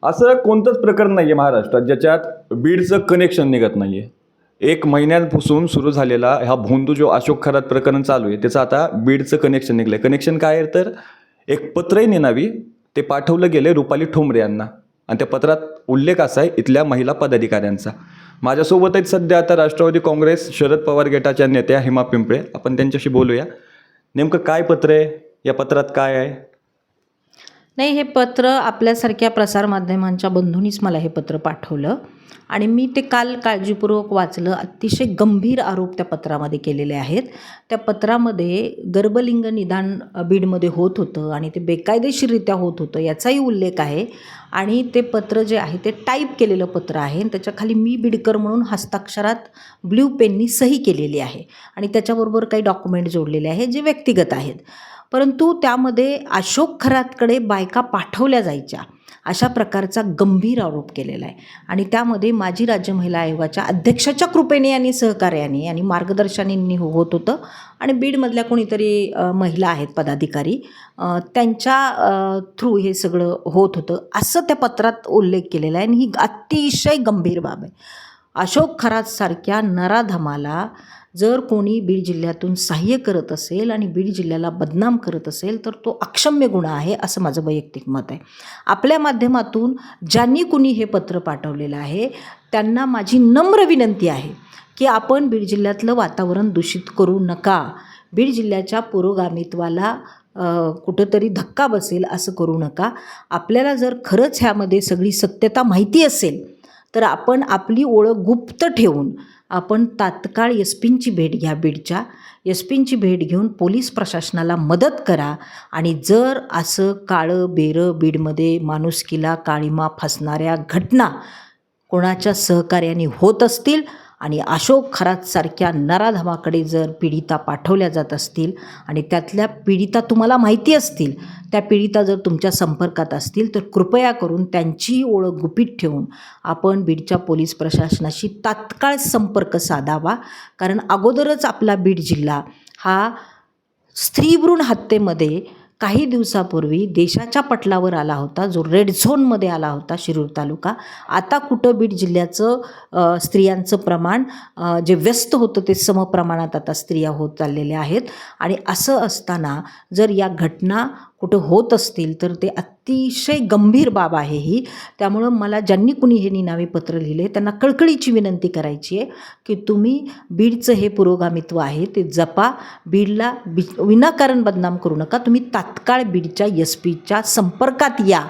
असं कोणतंच प्रकरण नाही आहे महाराष्ट्रात ज्याच्यात बीडचं कनेक्शन निघत नाही आहे. 1 महिन्यापासून सुरू झालेला हा भोंदू जो अशोक खरात प्रकरण चालू आहे त्याचं आता बीडचं कनेक्शन निघलं आहे. कनेक्शन काय आहे तर एक पत्रही निनावी ते पाठवलं गेले रुपाली ठोंबरे यांना आणि त्या पत्रात उल्लेख असा आहे इथल्या महिला पदाधिकाऱ्यांचा. माझ्यासोबत आहेत सध्या आता राष्ट्रवादी काँग्रेस शरद पवार गटाच्या नेत्या हेमा पिंपळे. आपण त्यांच्याशी बोलूया. नेमकं काय पत्र आहे, या पत्रात काय आहे? नाही, हे पत्र आपल्यासारख्या प्रसारमाध्यमांच्या बंधूंनीच मला हे पत्र पाठवलं आणि मी ते काल काळजीपूर्वक वाचलं. अतिशय गंभीर आरोप त्या पत्रामध्ये केलेले आहेत. त्या पत्रामध्ये गर्भलिंग निदान बीडमध्ये होत होतं आणि ते बेकायदेशीररित्या होत होतं याचाही उल्लेख आहे. आणि ते पत्र जे आहे ते टाईप केलेलं पत्र आहे आणि त्याच्याखाली मी बीडकर म्हणून हस्ताक्षरात ब्ल्यू पेननी सही केलेली आहे आणि त्याच्याबरोबर काही डॉक्युमेंट जोडलेले आहेत जे व्यक्तिगत आहेत. परंतु त्यामध्ये अशोक खरातकडे बायका पाठवल्या जायच्या अशा प्रकारचा गंभीर आरोप केलेला आहे. आणि त्यामध्ये माजी राज्य महिला आयोगाच्या अध्यक्षाच्या कृपेने आणि सहकार्याने आणि मार्गदर्शनाने होत होतं आणि बीडमधल्या कोणीतरी महिला आहेत पदाधिकारी त्यांच्या थ्रू हे सगळं होत होतं असं त्या पत्रात उल्लेख केलेला आहे. आणि ही अतिशय गंभीर बाब आहे. अशोक खरातसारख्या नराधमाला जर कोणी बीड जिल्ह्यातून सहाय्य करत असेल आणि बीड जिल्ह्याला बदनाम करत असेल तर तो अक्षम्य गुन्हा आहे असं माझं वैयक्तिक मत आहे. आपल्या माध्यमातून ज्यांनी कुणी हे पत्र पाठवलेलं आहे त्यांना माझी नम्र विनंती आहे की आपण बीड जिल्ह्यातलं वातावरण दूषित करू नका. बीड जिल्ह्याच्या पुरोगामित्वाला कुठंतरी धक्का बसेल असं करू नका. आपल्याला जर खरंच ह्यामध्ये सगळी सत्यता माहिती असेल तर आपण आपली ओळख गुप्त ठेवून आपण तात्काळ एसपींची भेट घ्या. बीडच्या एसपींची भेट घेऊन पोलीस प्रशासनाला मदत करा. आणि जर असं काळं बेरं बीडमध्ये माणुसकीला काळिमा फासणाऱ्या घटना कोणाच्या सहकार्याने होत असतील आणि अशोक खरातसारख्या नराधमाकडे जर पीडिता पाठवल्या जात असतील आणि त्यातल्या पीडिता तुम्हाला माहिती असतील, त्या पीडिता जर तुमच्या संपर्कात असतील तर कृपया करून त्यांची ओळख गुपित ठेवून आपण बीडच्या पोलीस प्रशासनाशी तात्काळ संपर्क साधावा. कारण अगोदरच आपला बीड जिल्हा हा स्त्रीभ्रूण हत्येमध्ये काही दिवसापूर्वी देशाच्या पटलावर आला होता, जो रेड झोनमध्ये आला होता शिरूर तालुका. आता कुठं बीड जिल्ह्याचं स्त्रियांचं प्रमाण जे व्यस्त होतं ते समप्रमाणात आता स्त्रिया होत चाललेल्या आहेत. आणि असं असताना जर या घटना कुठं होत असतील तर ते अतिशय गंभीर बाब आहे ही. त्यामुळं मला ज्यांनी कुणी हे निनावी पत्र लिहिले त्यांना कळकळीची विनंती करायची आहे की तुम्ही बीडचं हे पुरोगामित्व आहे ते जपा. बीडला विनाकारण बदनाम करू नका. तुम्ही तात्काळ बीडच्या एसपीच्या संपर्कात या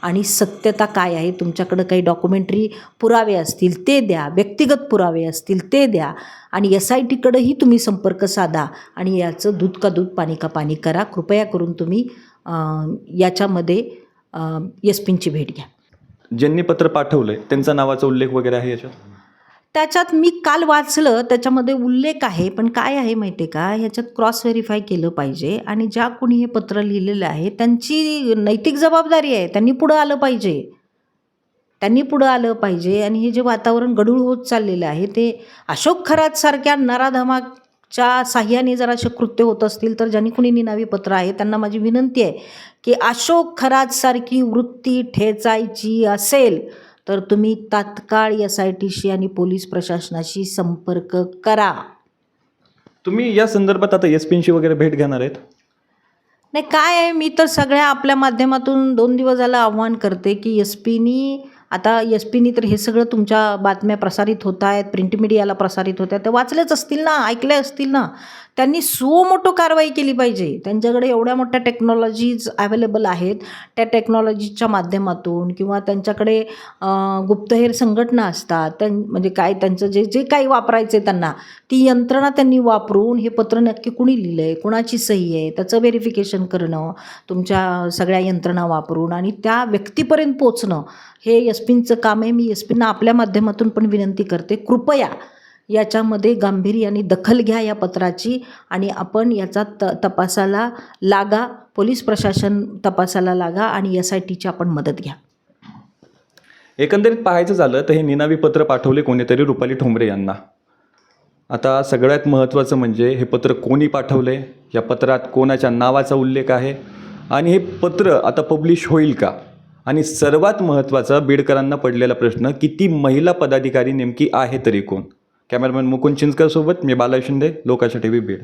आणि सत्यता काय आहे, तुमच्याकडं काही डॉक्युमेंटरी पुरावे असतील ते द्या, व्यक्तिगत पुरावे असतील ते द्या आणि SITकडेही तुम्ही संपर्क साधा आणि याचं दूध का दूध पाणी का पाणी करा. कृपया करून तुम्ही याच्यामध्ये एसपींची भेट घ्या. ज्यांनी पत्र पाठवलंय त्यांचा नावाचा उल्लेख वगैरे आहे याच्यात? त्याच्यात मी काल वाचलं त्याच्यामध्ये उल्लेख आहे, पण काय आहे माहिती आहे का, ह्याच्यात क्रॉस व्हेरीफाय केलं पाहिजे. आणि ज्या कोणी हे पत्र लिहिलेलं आहे त्यांची नैतिक जबाबदारी आहे. त्यांनी पुढं आलं पाहिजे. आणि हे जे वातावरण गढूळ होत चाललेलं आहे ते अशोक खरातसारख्या नराधमाच्या साह्याने जर असे कृत्य होत असतील तर ज्यांनी कुणी निनावी पत्र आहे त्यांना माझी विनंती आहे की अशोक खरातसारखी वृत्ती ठेचायची असेल तर तुम्ही तात्काळ SITशी आणि पोलीस प्रशासनाशी संपर्क करा. तुम्ही या संदर्भात आता एसपींशी वगैरे भेट घेणार आहेत? नाही, काय आहे, मी तर सगळ्या आपल्या माध्यमातून 2 दिवस झालं आव्हान करते की एसपीनी तर हे सगळं तुमच्या बातम्या प्रसारित होत आहेत, प्रिंट मीडियाला प्रसारित होत आहेत, ते वाचलेच असतील ना, ऐकले असतील ना. त्यांनी मोठं कारवाई केली पाहिजे. त्यांच्याकडे एवढ्या मोठ्या टेक्नॉलॉजीज अवेलेबल आहेत. त्या टेक्नॉलॉजीच्या माध्यमातून किंवा त्यांच्याकडे गुप्तहेर संघटना असतात, म्हणजे काय त्यांचं जे काही वापरायचं आहे त्यांना ती यंत्रणा त्यांनी वापरून हे पत्र नक्की कुणी लिहिलं आहे, कुणाची सही आहे त्याचं व्हेरिफिकेशन करणं तुमच्या सगळ्या यंत्रणा वापरून आणि त्या व्यक्तीपर्यंत पोचणं हे एसपींचं काम आहे. मी एसपींना आपल्या माध्यमातून पण विनंती करते, कृपया याच्यामध्ये गांभीर्याने दखल घ्या या पत्राची आणि आपण याचा तपासाला लागा. पोलीस प्रशासन तपासाला लागा आणि SITची आपण मदत घ्या. एकंदरीत पाहायचं झालं तर हे निनावी पत्र पाठवले कोणीतरी रुपाली ठोंबरे यांना. आता सगळ्यात महत्त्वाचं म्हणजे हे पत्र कोणी पाठवले, या पत्रात कोणाच्या नावाचा उल्लेख आहे आणि हे पत्र आता पब्लिश होईल का आणि सर्वात महत्त्वाचा बीडकरांना पडलेला प्रश्न, किती महिला पदाधिकारी नेमकी आहे तरी कोण? कॅमेरामॅन मुकुंद चिंचकर सोबत मी बाला शिंदे, लोकांच्या टीव्ही बीड.